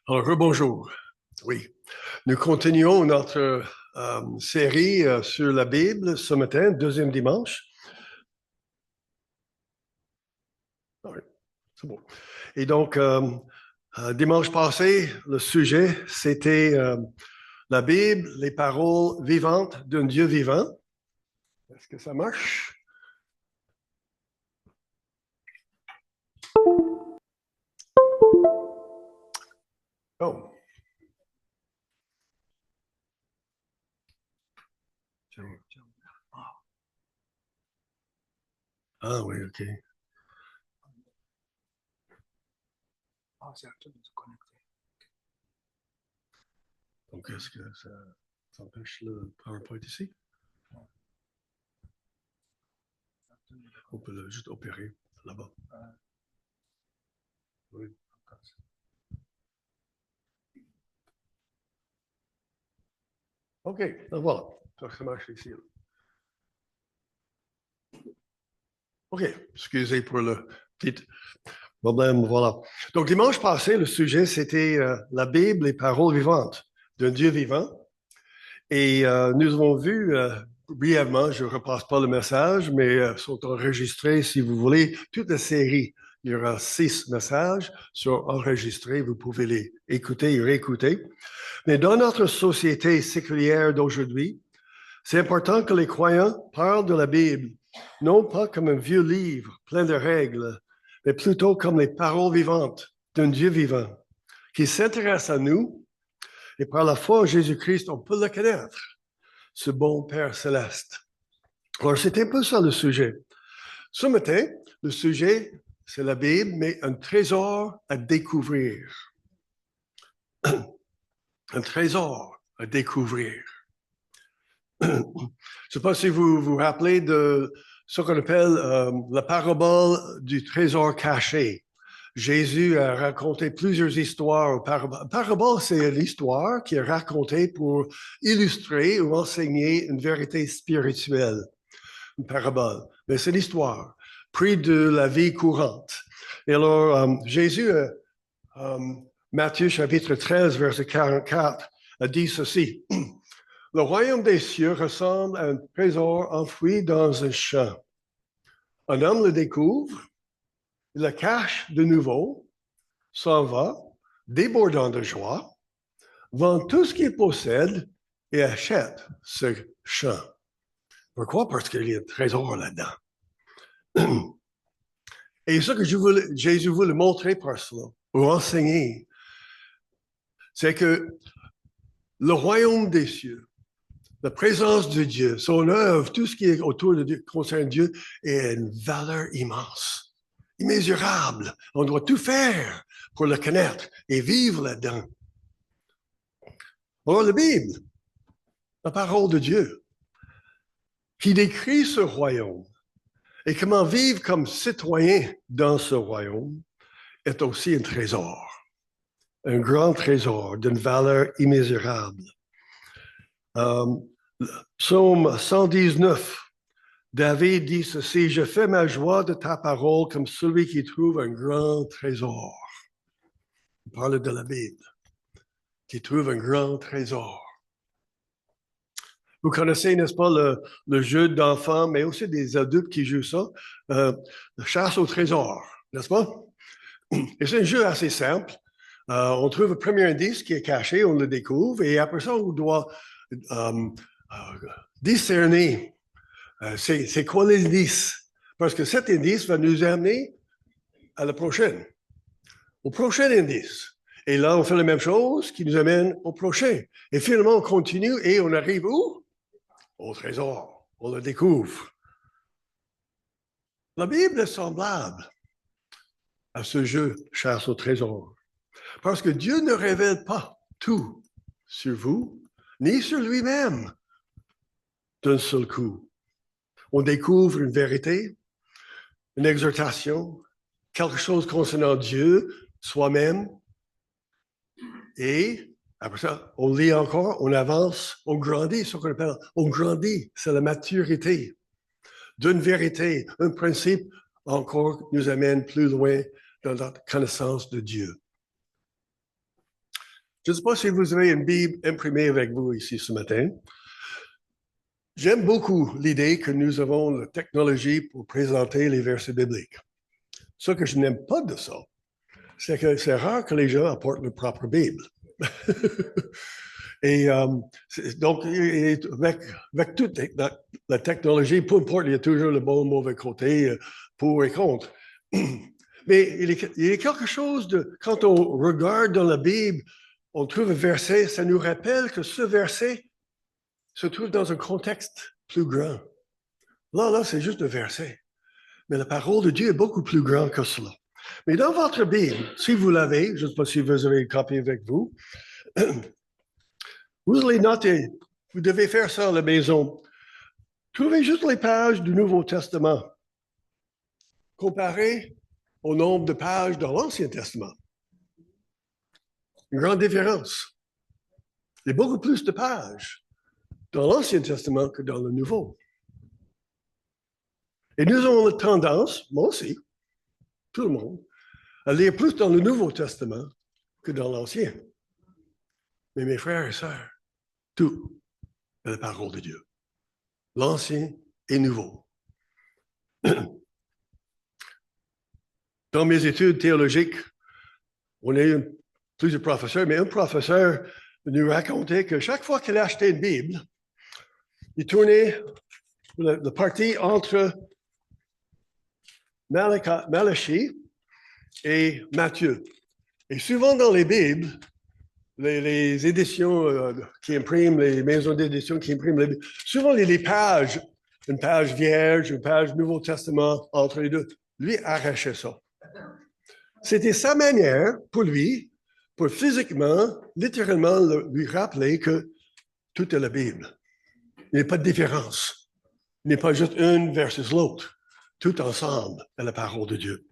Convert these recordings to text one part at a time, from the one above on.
Alors, rebonjour. Oui, nous continuons notre série sur la Bible ce matin, deuxième dimanche. Oui, c'est bon. Et donc, dimanche passé, le sujet, c'était la Bible, les paroles vivantes d'un Dieu vivant. Est-ce que ça marche? Oh. Ah oui, OK. Donc, est-ce que ça empêche le PowerPoint ici? On peut juste opérer là-bas. Oui. OK, donc voilà. Ça marche ici. OK, excusez pour le petit problème, voilà. Donc, dimanche passé, le sujet, c'était la Bible, les paroles vivantes d'un Dieu vivant. Et nous avons vu brièvement, je ne repasse pas le message, mais sont enregistrés, si vous voulez, toute la série. Il y aura 6 messages sont enregistrés, vous pouvez les écouter et réécouter. Mais dans notre société séculière d'aujourd'hui, c'est important que les croyants parlent de la Bible, non pas comme un vieux livre plein de règles, mais plutôt comme les paroles vivantes d'un Dieu vivant qui s'intéresse à nous et par la foi en Jésus-Christ, on peut le connaître, ce bon Père céleste. Alors, c'est un peu ça le sujet. Ce matin, le sujet, c'est la Bible, mais un trésor à découvrir. Un trésor à découvrir. Je ne sais pas si vous vous rappelez de ce qu'on appelle la parabole du trésor caché. Jésus a raconté plusieurs histoires. Parabole, c'est l'histoire qui est racontée pour illustrer ou enseigner une vérité spirituelle. Une parabole. Mais c'est l'histoire, pris de la vie courante. Et alors, Jésus, Matthieu chapitre 13, verset 44, a dit ceci. Le royaume des cieux ressemble à un trésor enfoui dans un champ. Un homme le découvre, il le cache de nouveau, s'en va, débordant de joie, vend tout ce qu'il possède et achète ce champ. Pourquoi? Parce qu'il y a un trésor là-dedans. Et ce que Jésus voulait montrer par cela, ou enseigner, c'est que le royaume des cieux, la présence de Dieu, son œuvre, tout ce qui est autour de Dieu, concerne Dieu, est une valeur immense, immesurable. On doit tout faire pour le connaître et vivre là-dedans. Alors, la Bible, la parole de Dieu, qui décrit ce royaume et comment vivre comme citoyen dans ce royaume, est aussi un trésor, un grand trésor d'une valeur immesurable. Psaume 119, David dit ceci, « Je fais ma joie de ta parole comme celui qui trouve un grand trésor. » Il parle de la Bible, qui trouve un grand trésor. Vous connaissez, n'est-ce pas, le jeu d'enfants, mais aussi des adultes qui jouent ça, la chasse au trésor, n'est-ce pas? Et c'est un jeu assez simple. On trouve le premier indice qui est caché, on le découvre, et après ça, on doit discerner c'est quoi l'indice. Parce que cet indice va nous amener à la prochaine, au prochain indice. Et là, on fait la même chose qui nous amène au prochain. Et finalement, on continue et on arrive où? Au trésor. On le découvre. La Bible est semblable à ce jeu chasse au trésor. Parce que Dieu ne révèle pas tout sur vous, ni sur lui-même d'un seul coup. On découvre une vérité, une exhortation, quelque chose concernant Dieu, soi-même, et après ça, on lit encore, on avance, on grandit, ce qu'on appelle, on grandit, c'est la maturité d'une vérité, un principe encore nous amène plus loin dans notre connaissance de Dieu. Je ne sais pas si vous avez une Bible imprimée avec vous ici ce matin. J'aime beaucoup l'idée que nous avons la technologie pour présenter les versets bibliques. Ce que je n'aime pas de ça, c'est que c'est rare que les gens apportent leur propre Bible. Et donc, avec toute la technologie, peu importe, il y a toujours le bon et le mauvais côté, pour et contre. Mais il y a quelque chose de, quand on regarde dans la Bible, on trouve un verset, ça nous rappelle que ce verset se trouve dans un contexte plus grand. Là, c'est juste un verset. Mais la parole de Dieu est beaucoup plus grande que cela. Mais dans votre Bible, si vous l'avez, je ne sais pas si vous avez une copie avec vous, vous allez noter, vous devez faire ça à la maison. Trouvez juste les pages du Nouveau Testament comparées au nombre de pages dans l'Ancien Testament. Une grande différence. Il y a beaucoup plus de pages dans l'Ancien Testament que dans le Nouveau. Et nous avons la tendance, moi aussi, tout le monde, à lire plus dans le Nouveau Testament que dans l'Ancien. Mais mes frères et sœurs, tout est la parole de Dieu. L'Ancien et Nouveau. Dans mes études théologiques, on a eu plusieurs professeurs, mais un professeur nous racontait que chaque fois qu'il achetait une Bible, il tournait le partie entre Malachie et Matthieu. Et souvent dans les Bibles, les éditions qui impriment, les maisons d'édition qui impriment les Bibles, souvent les pages, une page vierge, une page Nouveau Testament entre les deux, lui arrachait ça. C'était sa manière pour lui, pour physiquement, littéralement lui rappeler que tout est la Bible. Il n'y a pas de différence. Il n'est pas juste une versus l'autre. Tout ensemble est la parole de Dieu.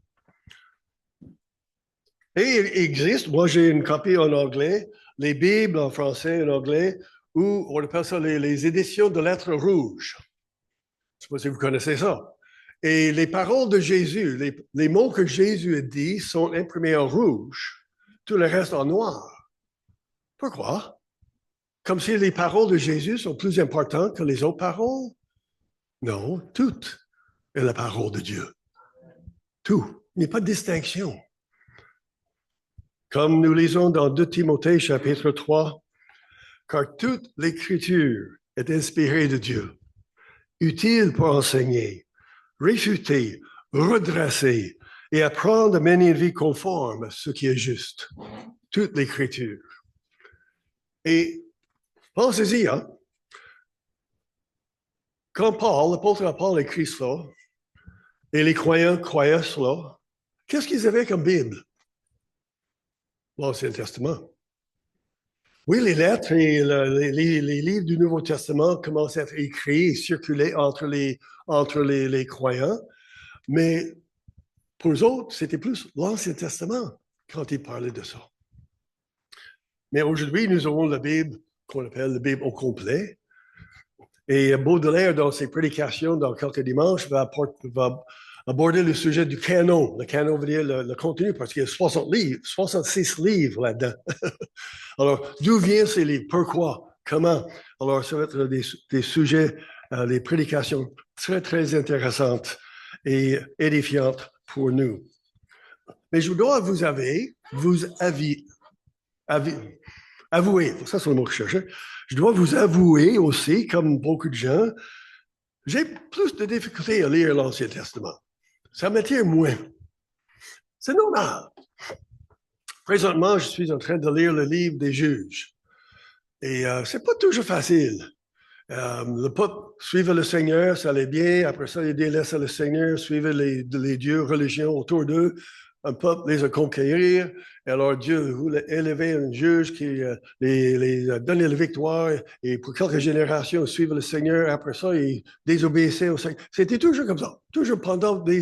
Et il existe, moi j'ai une copie en anglais, les Bibles en français et en anglais, où on appelle ça les éditions de lettres rouges. Je ne sais pas si vous connaissez ça. Et les paroles de Jésus, les mots que Jésus a dit sont imprimés en rouge, tout le reste en noir. Pourquoi? Comme si les paroles de Jésus sont plus importantes que les autres paroles? Non, tout est la parole de Dieu. Tout. Il n'y a pas de distinction. Comme nous lisons dans 2 Timothée chapitre 3, car toute l'écriture est inspirée de Dieu, utile pour enseigner, réfuter, redresser et apprendre à mener une vie conforme à ce qui est juste. Toute l'écriture. Et pensez-y, hein? Quand l'apôtre Paul écrit cela, et les croyants croyaient cela, qu'est-ce qu'ils avaient comme Bible? L'Ancien Testament. Oui, les lettres et les livres du Nouveau Testament commencent à être écrits et circuler entre les croyants, mais pour eux autres, c'était plus l'Ancien Testament quand ils parlaient de ça. Mais aujourd'hui, nous avons la Bible qu'on appelle la Bible au complet. Et Baudelaire, dans ses prédications, dans quelques dimanches, va aborder le sujet du canon. Le canon veut dire le contenu, parce qu'il y a 66 livres là-dedans. Alors, d'où viennent ces livres? Pourquoi? Comment? Alors, ça va être des sujets, des prédications très, très intéressantes et édifiantes pour nous. Mais je dois vous avouer, ça c'est le mot que je cherchais, je dois vous avouer aussi, comme beaucoup de gens, j'ai plus de difficultés à lire l'Ancien Testament. Ça m'attire moins. C'est normal. Présentement, je suis en train de lire le livre des juges. Et c'est pas toujours facile. Le peuple suivait le Seigneur, ça allait bien. Après ça, il délaissait le Seigneur, suivait les dieux, religions autour d'eux. Un peuple les a conquérir. Et alors Dieu voulait élever un juge qui les donnait la victoire. Et pour quelques générations, ils suivaient le Seigneur. Après ça, ils désobéissaient au Seigneur. C'était toujours comme ça. Toujours pendant des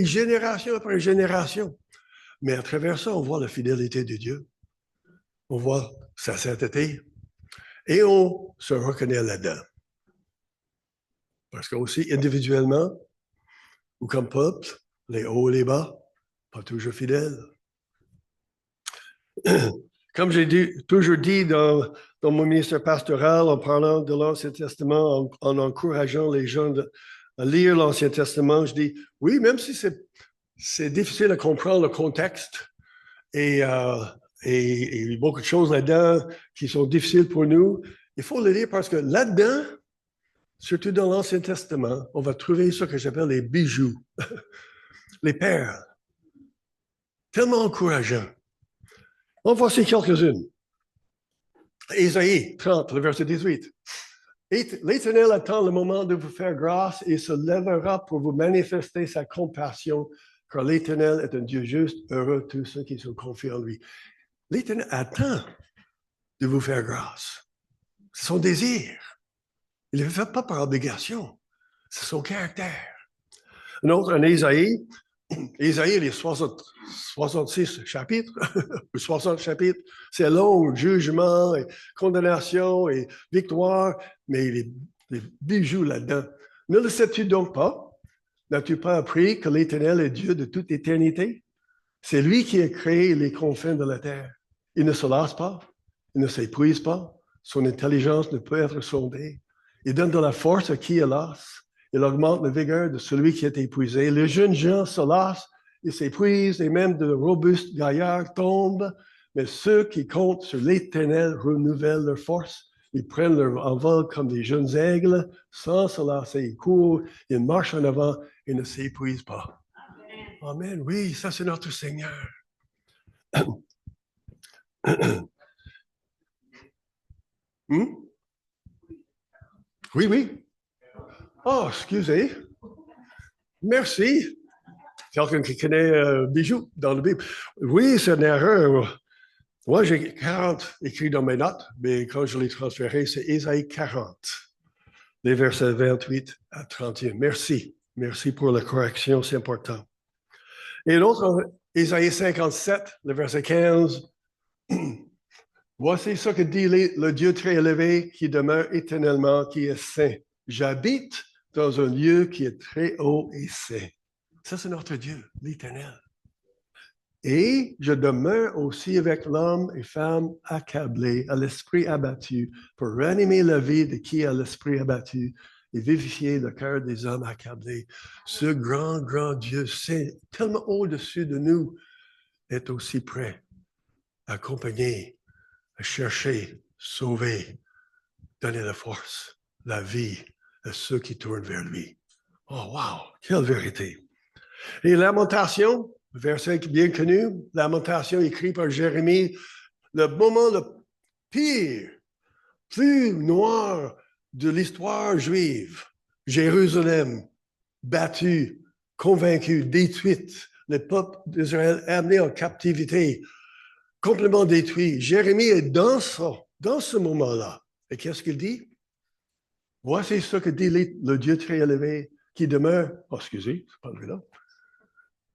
générations après générations. Mais à travers ça, on voit la fidélité de Dieu. On voit sa sainteté. Et on se reconnaît là-dedans. Parce que aussi, individuellement, ou comme peuple, les hauts et les bas, pas toujours fidèles. Comme toujours dit dans mon ministère pastoral, en parlant de l'Ancien Testament, en encourageant les gens à lire l'Ancien Testament, je dis, oui, même si c'est difficile à comprendre le contexte et il y a beaucoup de choses là-dedans qui sont difficiles pour nous, il faut le lire parce que là-dedans, surtout dans l'Ancien Testament, on va trouver ce que j'appelle les bijoux, les perles, tellement encourageants. En voici quelques-unes. Ésaïe 30, le verset 18. L'Éternel attend le moment de vous faire grâce et se lèvera pour vous manifester sa compassion, car l'Éternel est un Dieu juste, heureux tous ceux qui se confient en lui. L'Éternel attend de vous faire grâce. C'est son désir. Il ne le fait pas par obligation. C'est son caractère. Un autre, en Ésaïe, Ésaïe, il y a 66 chapitres, ou 60 chapitres. C'est long, jugement, et condamnation et victoire, mais il y a des bijoux là-dedans. Ne le sais-tu donc pas? N'as-tu pas appris que l'Éternel est Dieu de toute éternité? C'est lui qui a créé les confins de la terre. Il ne se lasse pas, il ne s'épuise pas, son intelligence ne peut être sondée. Il donne de la force à qui est lasse. Il augmente la vigueur de celui qui est épuisé. Les jeunes gens se lassent, ils s'épuisent, et même de robustes gaillards tombent. Mais ceux qui comptent sur l'Éternel renouvellent leur force. Ils prennent leur envol comme des jeunes aigles, sans se lasser. Ils courent, ils marchent en avant et ne s'épuisent pas. Amen. Oui, ça c'est notre Seigneur. Oui, oui. Oh, excusez. Merci. Quelqu'un qui connaît bijoux dans le Bible. Oui, c'est une erreur. Moi, j'ai 40 écrits dans mes notes, mais quand je l'ai transféré, c'est Ésaïe 40, les versets 28 à 31. Merci. Merci pour la correction, c'est important. Et l'autre, Ésaïe 57, le verset 15. Voici ce que dit le Dieu très élevé qui demeure éternellement, qui est saint. J'habite dans un lieu qui est très haut et saint. Ça, c'est notre Dieu, l'Éternel. Et je demeure aussi avec l'homme et femme accablés, à l'esprit abattu, pour ranimer la vie de qui a l'esprit abattu et vivifier le cœur des hommes accablés. Ce grand, grand Dieu, c'est tellement au-dessus de nous, est aussi prêt à accompagner, à chercher, sauver, donner la force, la vie à ceux qui tournent vers lui. Oh, wow, quelle vérité! Et Lamentation, verset bien connu, Lamentation écrit par Jérémie, le moment le pire, plus noir de l'histoire juive. Jérusalem, battue, convaincue, détruite, le peuple d'Israël amené en captivité, complètement détruit. Jérémie est dans ce moment-là. Et qu'est-ce qu'il dit? Voici ce que dit le Dieu très élevé qui demeure. Oh, excusez, c'est pas là.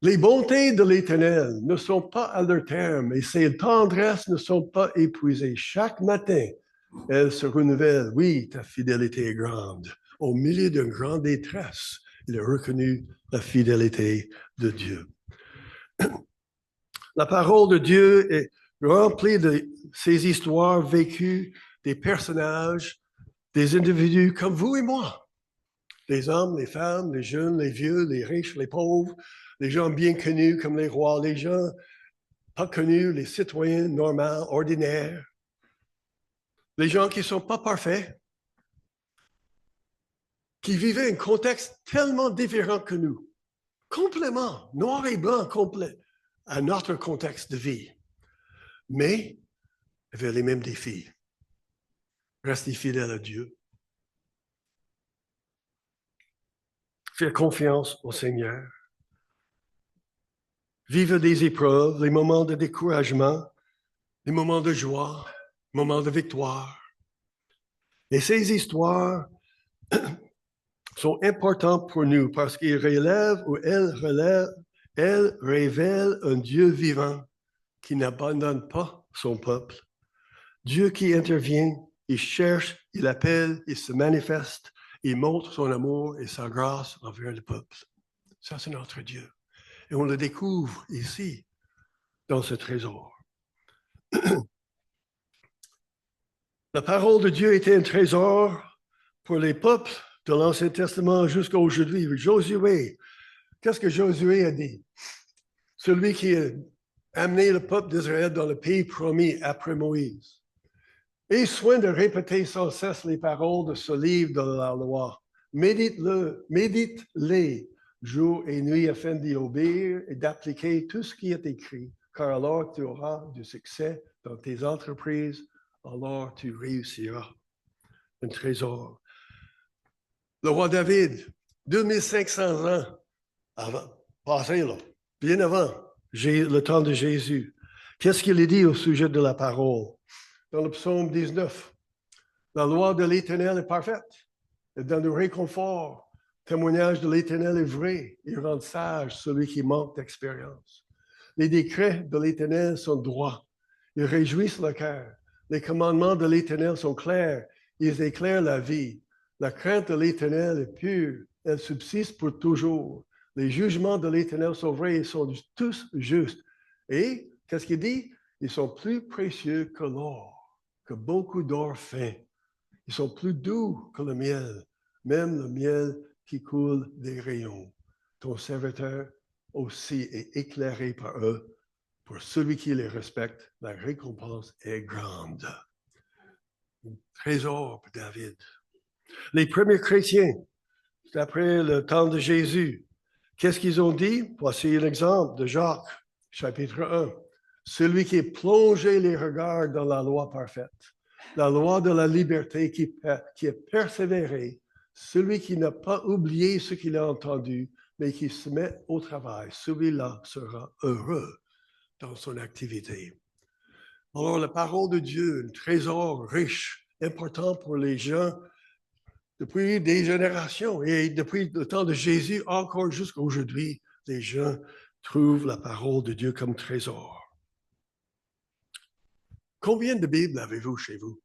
Les bontés de l'Éternel ne sont pas à leur terme et ses tendresses ne sont pas épuisées. Chaque matin, elles se renouvellent. Oui, ta fidélité est grande. Au milieu d'une grande détresse, il a reconnu la fidélité de Dieu. La parole de Dieu est remplie de ces histoires vécues, des personnages, des individus comme vous et moi. Les hommes, les femmes, les jeunes, les vieux, les riches, les pauvres, les gens bien connus comme les rois, les gens pas connus, les citoyens normaux, ordinaires, les gens qui ne sont pas parfaits, qui vivaient un contexte tellement différent que nous, complètement, noir et blanc complet, à notre contexte de vie. Mais avaient les mêmes défis. Rester fidèle à Dieu. Faire confiance au Seigneur. Vivre des épreuves, les moments de découragement, les moments de joie, les moments de victoire. Et ces histoires sont importantes pour nous parce qu'elles révèlent un Dieu vivant qui n'abandonne pas son peuple. Dieu qui intervient, il cherche, il appelle, il se manifeste, il montre son amour et sa grâce envers le peuple. Ça, c'est notre Dieu. Et on le découvre ici, dans ce trésor. La parole de Dieu était un trésor pour les peuples de l'Ancien Testament jusqu'à aujourd'hui. Josué, qu'est-ce que Josué a dit? Celui qui a amené le peuple d'Israël dans le pays promis après Moïse. Aie soin de répéter sans cesse les paroles de ce livre de la loi. Médite-les jour et nuit afin d'y obéir et d'appliquer tout ce qui est écrit, car alors tu auras du succès dans tes entreprises, alors tu réussiras. Un trésor. Le roi David, 2500 ans avant, passé là, bien avant le temps de Jésus. Qu'est-ce qu'il a dit au sujet de la parole? Dans le psaume 19, la loi de l'Éternel est parfaite. Elle donne du réconfort. Le témoignage de l'Éternel est vrai. Il rend sage celui qui manque d'expérience. Les décrets de l'Éternel sont droits. Ils réjouissent le cœur. Les commandements de l'Éternel sont clairs. Ils éclairent la vie. La crainte de l'Éternel est pure. Elle subsiste pour toujours. Les jugements de l'Éternel sont vrais et sont tous justes. Et, qu'est-ce qu'il dit? Ils sont plus précieux que l'or, que beaucoup d'or fin. Ils sont plus doux que le miel, même le miel qui coule des rayons. Ton serviteur aussi est éclairé par eux. Pour celui qui les respecte, la récompense est grande. Un trésor pour David. Les premiers chrétiens, après le temps de Jésus, qu'est-ce qu'ils ont dit? Voici un exemple de Jacques, chapitre 1. Celui qui plongeait les regards dans la loi parfaite, la loi de la liberté qui est persévérée, celui qui n'a pas oublié ce qu'il a entendu, mais qui se met au travail, celui-là sera heureux dans son activité. Alors, la parole de Dieu, un trésor riche, important pour les gens depuis des générations et depuis le temps de Jésus, encore jusqu'à aujourd'hui, les gens trouvent la parole de Dieu comme trésor. Combien de Bibles avez-vous chez vous?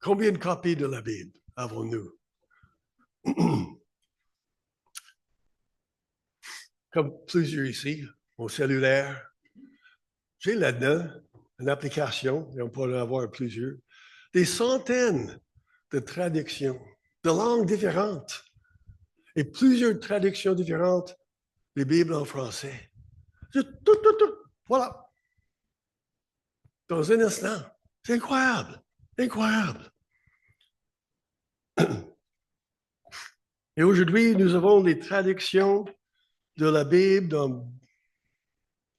Combien de copies de la Bible avons-nous? Comme plusieurs ici, mon cellulaire. J'ai là-dedans une application, et on peut en avoir plusieurs, des centaines de traductions de langues différentes et plusieurs traductions différentes des Bibles en français. Tout, voilà. Dans un instant. C'est incroyable. Incroyable. Et aujourd'hui, nous avons des traductions de la Bible dans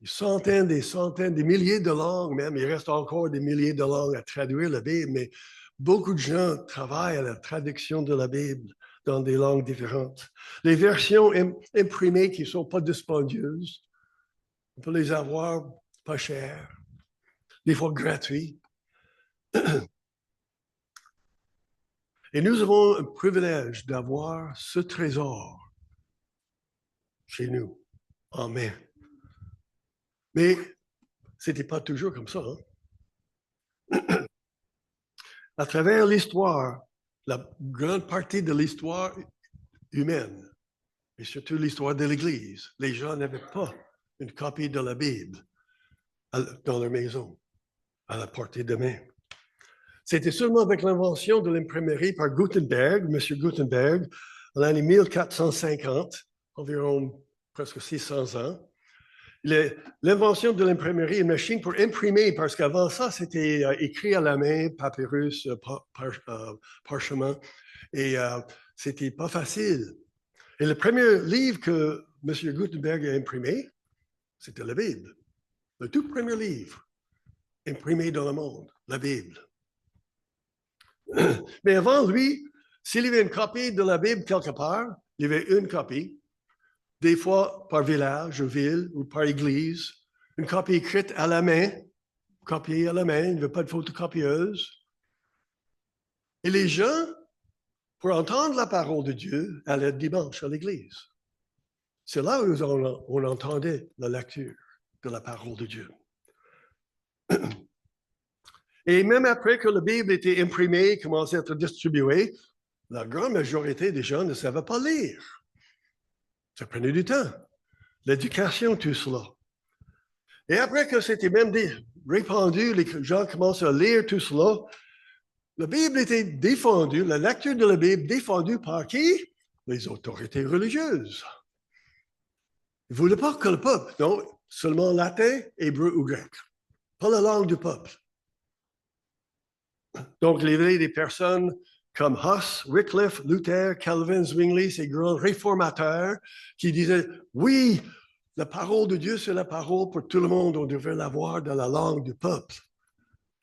des centaines, des milliers de langues même. Il reste encore des milliers de langues à traduire la Bible, mais beaucoup de gens travaillent à la traduction de la Bible dans des langues différentes. Les versions imprimées qui ne sont pas dispendieuses, on peut les avoir pas chères, des fois gratuits. Et nous avons un privilège d'avoir ce trésor chez nous, en main. Mais ce n'était pas toujours comme ça. Hein? À travers l'histoire, la grande partie de l'histoire humaine, et surtout l'histoire de l'Église, les gens n'avaient pas une copie de la Bible dans leur maison, à la portée de main. C'était seulement avec l'invention de l'imprimerie par Gutenberg, M. Gutenberg, en l'année 1450, environ presque 600 ans. L'invention de l'imprimerie, une machine pour imprimer, parce qu'avant ça, c'était écrit à la main, papyrus, parchemin, et c'était pas facile. Et le premier livre que M. Gutenberg a imprimé, c'était la Bible. Le tout premier livre imprimé dans le monde, la Bible. Mais avant lui, s'il y avait une copie de la Bible quelque part, il y avait une copie, des fois par village ou ville ou par église, une copie écrite à la main, copiée à la main, il n'y avait pas de photocopieuse. Et les gens, pour entendre la parole de Dieu, allaient dimanche à l'église. C'est là où on entendait la lecture de la parole de Dieu. Et même après que la Bible était imprimée, commençait à être distribuée, la grande majorité des gens ne savaient pas lire. Ça prenait du temps. L'éducation, tout cela. Et après que c'était même répandu, les gens commencent à lire tout cela, la Bible était défendue, la lecture de la Bible défendue par qui? Les autorités religieuses. Ils ne voulaient pas que le peuple, non, seulement latin, hébreu ou grec, pas la langue du peuple. Donc, il y avait des personnes comme Huss, Wycliffe, Luther, Calvin, Zwingli, ces grands réformateurs qui disaient, oui, la parole de Dieu, c'est la parole pour tout le monde, on devrait l'avoir dans la langue du peuple.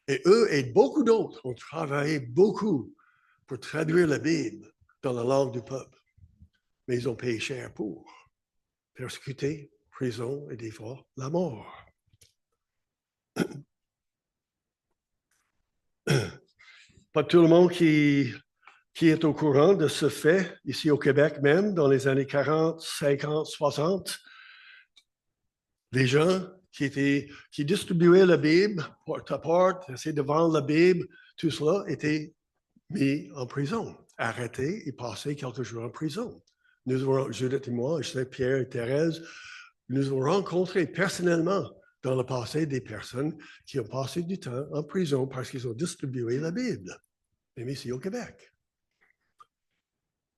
Et eux et beaucoup d'autres ont travaillé beaucoup pour traduire la Bible dans la langue du peuple. Mais ils ont payé cher pour. Persécutés, prison et des fois la mort. Pas tout le monde qui est au courant de ce fait, ici au Québec même, dans les années 40, 50, 60. Les gens qui distribuaient la Bible, porte à porte, essayaient de vendre la Bible, tout cela était mis en prison, arrêtés et passés quelques jours en prison. Nous avons, Judith et moi, je sais, Pierre et Thérèse, nous avons rencontré personnellement dans le passé des personnes qui ont passé du temps en prison parce qu'ils ont distribué la Bible, même ici au Québec.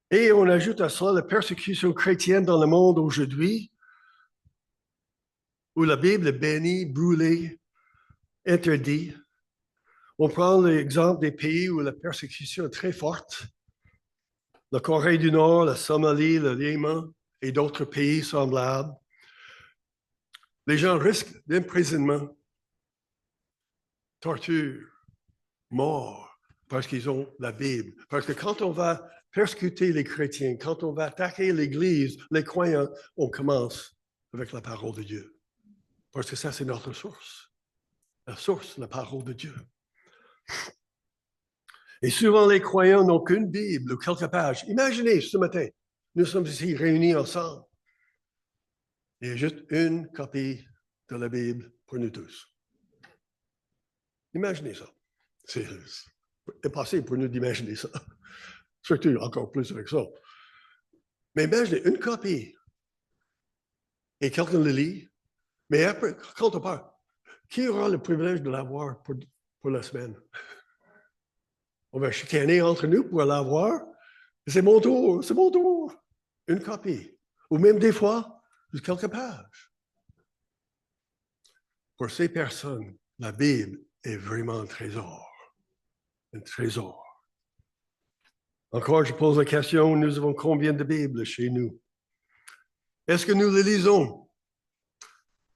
Et on ajoute à cela la persécution chrétienne dans le monde aujourd'hui, où la Bible est bénie, brûlée, interdite. On prend l'exemple des pays où la persécution est très forte. La Corée du Nord, la Somalie, le Yémen et d'autres pays semblables. Les gens risquent d'emprisonnement, torture, mort, parce qu'ils ont la Bible. Parce que quand on va persécuter les chrétiens, quand on va attaquer l'Église, les croyants, on commence avec la parole de Dieu. Parce que ça, c'est notre source. La source, la parole de Dieu. Et souvent, les croyants n'ont qu'une Bible ou quelques pages. Imaginez ce matin, nous sommes ici réunis ensemble. Il y a juste une copie de la Bible pour nous tous. Imaginez ça. C'est impossible pour nous d'imaginer ça. Surtout encore plus avec ça. Mais imaginez une copie. Et quelqu'un le lit. Mais après, quand on parle, qui aura le privilège de l'avoir pour la semaine? On va chicaner entre nous pour l'avoir. C'est mon tour, c'est mon tour. Une copie. Ou même des fois, juste quelques pages. Pour ces personnes, la Bible est vraiment un trésor. Un trésor. Encore, je pose la question, nous avons combien de Bibles chez nous? Est-ce que nous les lisons?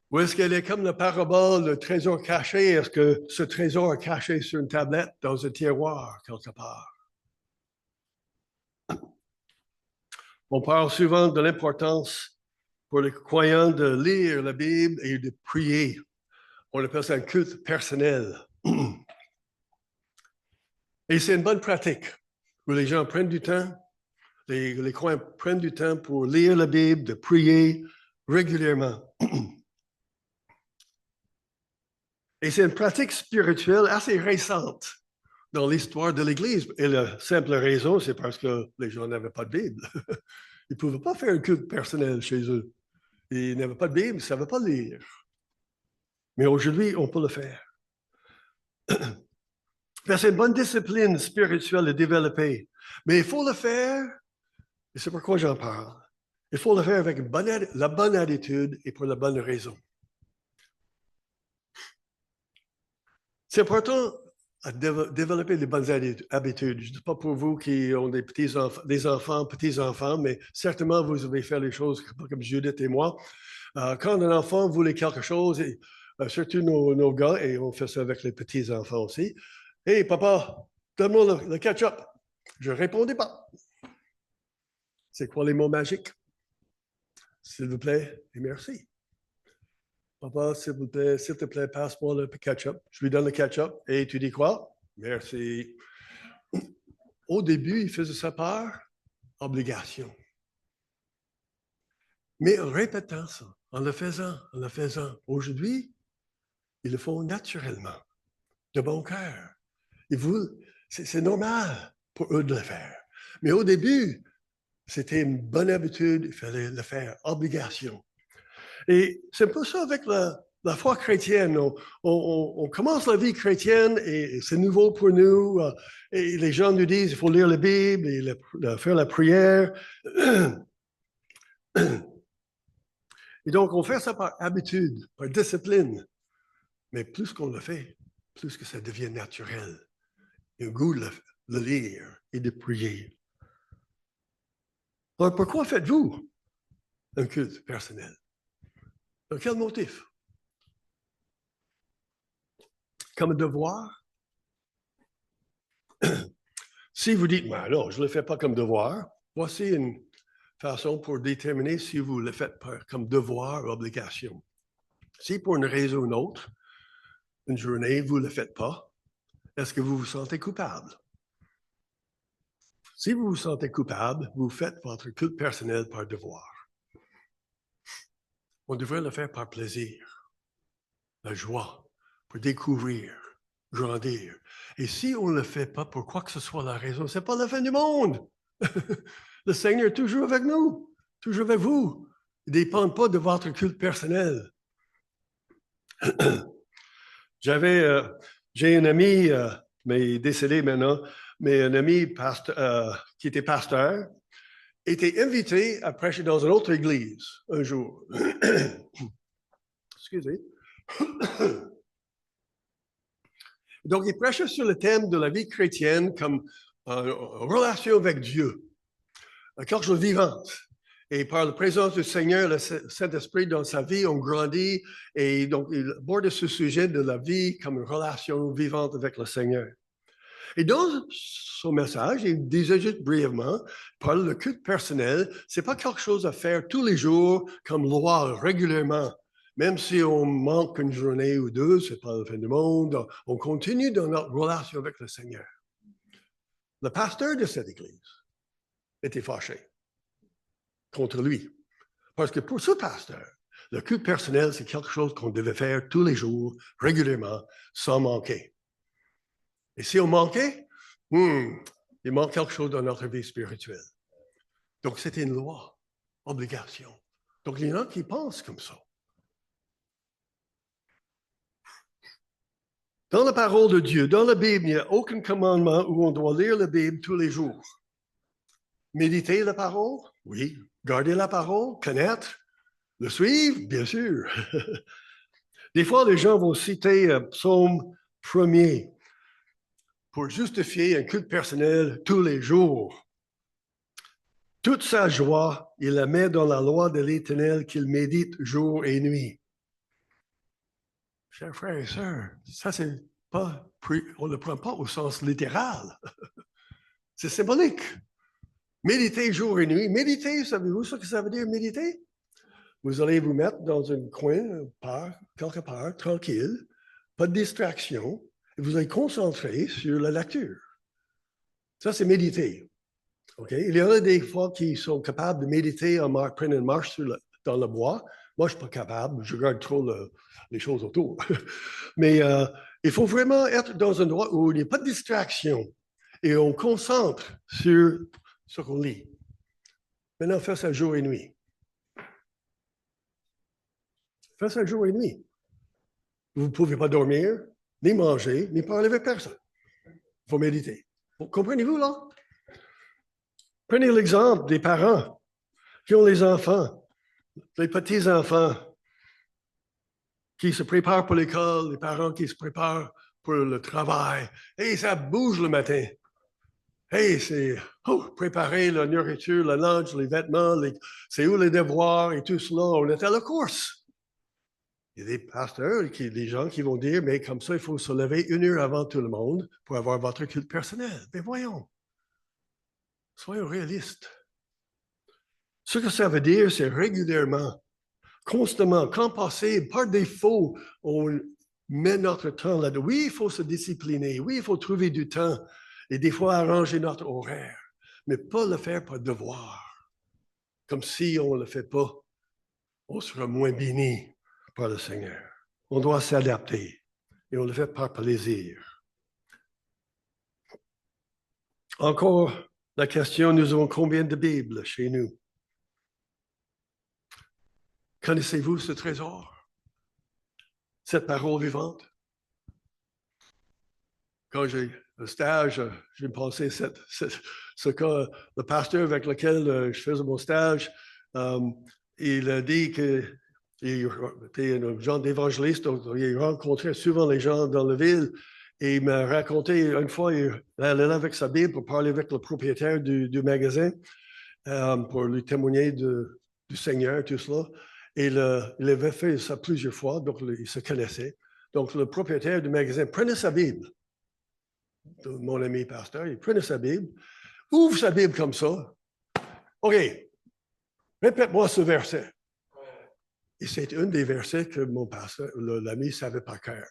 Ou est-ce qu'elle est comme la parabole, le trésor caché? Est-ce que ce trésor est caché sur une tablette dans un tiroir quelque part? On parle souvent de l'importance pour les croyants de lire la Bible et de prier. On appelle ça un culte personnel. Et c'est une bonne pratique où les gens prennent du temps, les croyants prennent du temps pour lire la Bible, de prier régulièrement. Et c'est une pratique spirituelle assez récente dans l'histoire de l'Église. Et la simple raison, c'est parce que les gens n'avaient pas de Bible. Ils ne pouvaient pas faire un culte personnel chez eux. Ils n'avaient pas de Bible, ils ne savaient pas lire. Mais aujourd'hui, on peut le faire. C'est une bonne discipline spirituelle à développer. Mais il faut le faire, et c'est pourquoi j'en parle. Il faut le faire avec la bonne attitude et pour la bonne raison. C'est important à développer les bonnes habitudes. Je ne dis pas pour vous qui ont des enfants, petits-enfants, mais certainement vous avez fait les choses comme Judith et moi. Quand un enfant voulait quelque chose, et, surtout nos gars, et on fait ça avec les petits-enfants aussi, « Hey, papa, donne-moi le ketchup. » Je ne répondais pas. C'est quoi les mots magiques? S'il vous plaît et merci. Papa, s'il te plaît, passe-moi le ketchup. Je lui donne le ketchup. Et tu dis quoi? Merci. Au début, il faisait ça par obligation. Mais en répétant ça, en le faisant, aujourd'hui, ils le font naturellement, de bon cœur. C'est normal pour eux de le faire. Mais au début, c'était une bonne habitude, il fallait le faire, obligation. Et c'est un peu ça avec la foi chrétienne, on commence la vie chrétienne et c'est nouveau pour nous. Et les gens nous disent il faut lire la Bible et faire la prière. Et donc, on fait ça par habitude, par discipline. Mais plus qu'on le fait, plus que ça devient naturel. Il y a un goût de le lire et de prier. Alors, pourquoi faites-vous un culte personnel? Dans quel motif? Comme un devoir? Si vous dites, ben non, je ne le fais pas comme devoir, voici une façon pour déterminer si vous le faites comme devoir ou obligation. Si pour une raison ou une autre, une journée, vous ne le faites pas, est-ce que vous vous sentez coupable? Si vous vous sentez coupable, vous faites votre culte personnel par devoir. On devrait le faire par plaisir, la joie, pour découvrir, grandir. Et si on ne le fait pas pour quoi que ce soit la raison, ce n'est pas la fin du monde. Le Seigneur est toujours avec nous, toujours avec vous. Il ne dépend pas de votre culte personnel. J'ai un ami, mais décédé maintenant, mais un ami qui était pasteur, était invité à prêcher dans une autre église un jour. Excusez. Donc, il prêchait sur le thème de la vie chrétienne comme relation avec Dieu, quelque chose de vivante. Et par la présence du Seigneur, le Saint-Esprit dans sa vie, on grandit. Et donc, il aborde ce sujet de la vie comme une relation vivante avec le Seigneur. Et dans son message, il disait juste brièvement, par le culte personnel, ce n'est pas quelque chose à faire tous les jours comme loi régulièrement. Même si on manque une journée ou deux, ce n'est pas la fin du monde, on continue dans notre relation avec le Seigneur. Le pasteur de cette église était fâché contre lui. Parce que pour ce pasteur, le culte personnel, c'est quelque chose qu'on devait faire tous les jours, régulièrement, sans manquer. Et si on manquait, il manque quelque chose dans notre vie spirituelle. Donc, c'était une loi, obligation. Donc, il y en a qui pensent comme ça. Dans la parole de Dieu, dans la Bible, il n'y a aucun commandement où on doit lire la Bible tous les jours. Méditer la parole, oui. Garder la parole, connaître, le suivre, bien sûr. Des fois, les gens vont citer Psaume 1er pour justifier un culte personnel tous les jours. Toute sa joie, il la met dans la loi de l'Éternel qu'il médite jour et nuit. Chers frères et sœurs, ça, c'est pas, on ne le prend pas au sens littéral. C'est symbolique. Méditer jour et nuit. Méditer, savez-vous ce que ça veut dire, méditer? Vous allez vous mettre dans un coin, quelque part, tranquille, pas de distraction, et vous allez concentrer sur la lecture. Ça, c'est méditer. Okay? Il y en a des fois qui sont capables de méditer en prenant une marche dans le bois. Moi, je ne suis pas capable, je regarde trop les choses autour. Mais il faut vraiment être dans un endroit où il n'y a pas de distraction et on concentre sur ce qu'on lit. Maintenant, faites ça jour et nuit. Faites ça jour et nuit. Vous ne pouvez pas dormir, ni manger, ni parler avec personne. Il faut méditer. Comprenez-vous, là? Prenez l'exemple des parents qui ont les enfants, les petits-enfants qui se préparent pour l'école, les parents qui se préparent pour le travail. Hey, ça bouge le matin. Hey, c'est préparer la nourriture, le lunch, les vêtements, c'est où les devoirs et tout cela. On est à la course. Il y a des pasteurs, des gens qui vont dire, mais comme ça, il faut se lever 1 heure avant tout le monde pour avoir votre culte personnel. Mais voyons, soyons réalistes. Ce que ça veut dire, c'est régulièrement, constamment, quand passé, par défaut, on met notre temps là-dedans. Oui, il faut se discipliner. Oui, il faut trouver du temps et des fois arranger notre horaire, mais pas le faire par devoir. Comme si on ne le fait pas, on sera moins béni par le Seigneur. On doit s'adapter et on le fait par plaisir. Encore la question, nous avons combien de Bibles chez nous? Connaissez-vous ce trésor? cette parole vivante. Quand j'ai le stage, j'ai passé ce cas, le pasteur avec lequel je faisais mon stage, il a dit qu'il était un genre d'évangéliste, donc il rencontrait souvent les gens dans la ville. Et il m'a raconté une fois, il allait là avec sa Bible pour parler avec le propriétaire du magasin, pour lui témoigner du Seigneur, tout cela. Et il avait fait ça plusieurs fois, donc il se connaissait. Donc le propriétaire du magasin prenait sa Bible, de mon ami pasteur, il prenait sa Bible, ouvre sa Bible comme ça. OK, répète-moi ce verset. Et c'est un des versets que mon pasteur, l'ami, savait par cœur.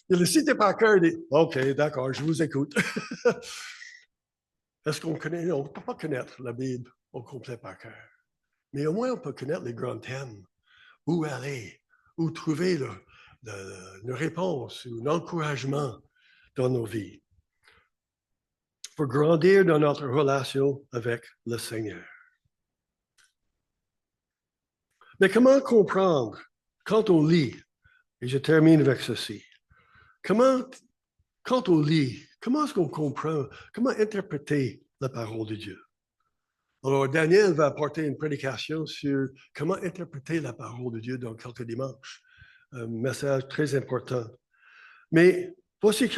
Il le citait par cœur, il dit, OK, d'accord, je vous écoute. Est-ce qu'on connaît? On ne peut pas connaître la Bible au complet par cœur. Mais au moins, on peut connaître les grands thèmes. Où aller? Où trouver une réponse ou un encouragement dans nos vies. Pour grandir dans notre relation avec le Seigneur. Mais comment comprendre quand on lit, et je termine avec ceci, quand on lit, comment est-ce qu'on comprend, comment interpréter la parole de Dieu? Alors, Daniel va apporter une prédication sur comment interpréter la parole de Dieu dans quelques dimanches. Un message très important. Mais voici des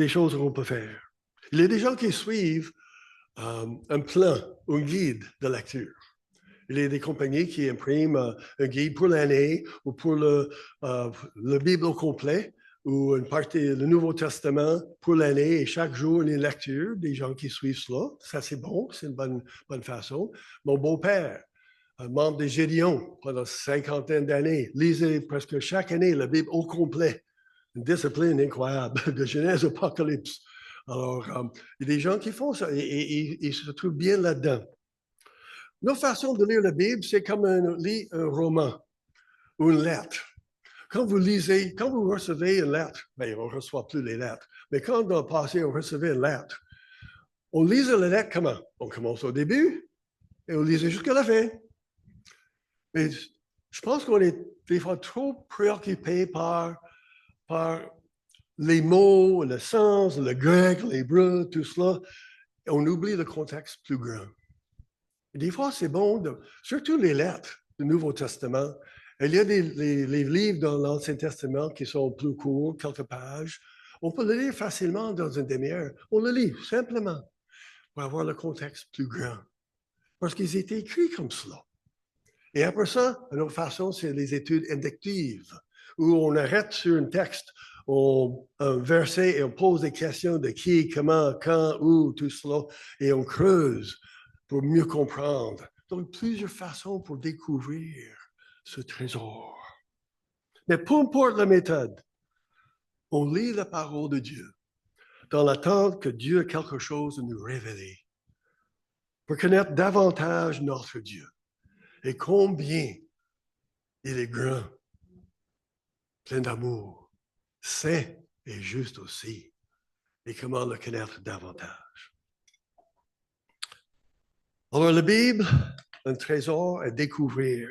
choses qu'on peut faire. Il y a des gens qui suivent un plan, un guide de lecture. Il y a des compagnies qui impriment un guide pour l'année ou pour le Bible au complet ou une partie du Nouveau Testament pour l'année et chaque jour une lecture, des gens qui suivent cela. Ça, c'est bon, c'est une bonne façon. Mon beau-père, un membre des Gédéons pendant 50 d'années, lisait presque chaque année la Bible au complet. Une discipline incroyable, de Genèse Apocalypse. Alors, il y a des gens qui font ça et ils se trouvent bien là-dedans. Notre façon de lire la Bible, c'est comme un roman ou une lettre. Quand vous recevez une lettre, bien, on ne reçoit plus les lettres, mais quand dans le passé, on recevait une lettre, on lisait la lettre comment? On commence au début et on lisait jusqu'à la fin. Mais je pense qu'on est des fois trop préoccupé par les mots, le sens, le grec, l'hébreu, tout cela. Et on oublie le contexte plus grand. Et des fois, c'est bon, surtout les lettres du Nouveau Testament. Il y a les livres dans l'Ancien Testament qui sont plus courts, quelques pages. On peut le lire facilement dans une demi-heure. On le lit simplement pour avoir le contexte plus grand. Parce qu'ils étaient écrits comme cela. Et après ça, une autre façon, c'est les études inductives, où on arrête sur un texte, un verset, et on pose des questions de qui, comment, quand, où, tout cela, et on creuse pour mieux comprendre. Donc, plusieurs façons pour découvrir ce trésor. Mais peu importe la méthode, on lit la parole de Dieu dans l'attente que Dieu ait quelque chose à nous révéler, pour connaître davantage notre Dieu et combien il est grand, plein d'amour, saint et juste aussi, et comment le connaître davantage. Alors, la Bible, un trésor à découvrir.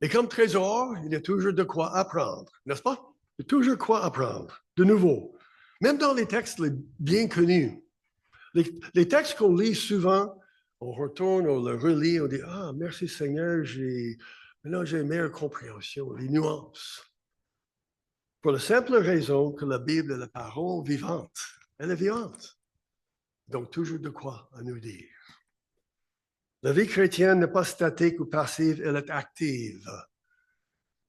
Et comme trésor, il y a toujours de quoi apprendre, n'est-ce pas? Il y a toujours quoi apprendre, de nouveau. Même dans les textes bien connus. Les textes qu'on lit souvent, on retourne, on le relit, on dit « Ah, merci Seigneur, maintenant j'ai une meilleure compréhension, les nuances. » Pour la simple raison que la Bible est la parole vivante. Elle est vivante. Donc, toujours de quoi à nous dire. La vie chrétienne n'est pas statique ou passive, elle est active,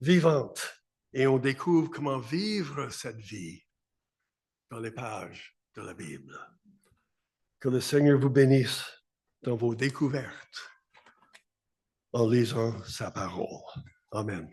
vivante. Et on découvre comment vivre cette vie dans les pages de la Bible. Que le Seigneur vous bénisse dans vos découvertes en lisant sa parole. Amen.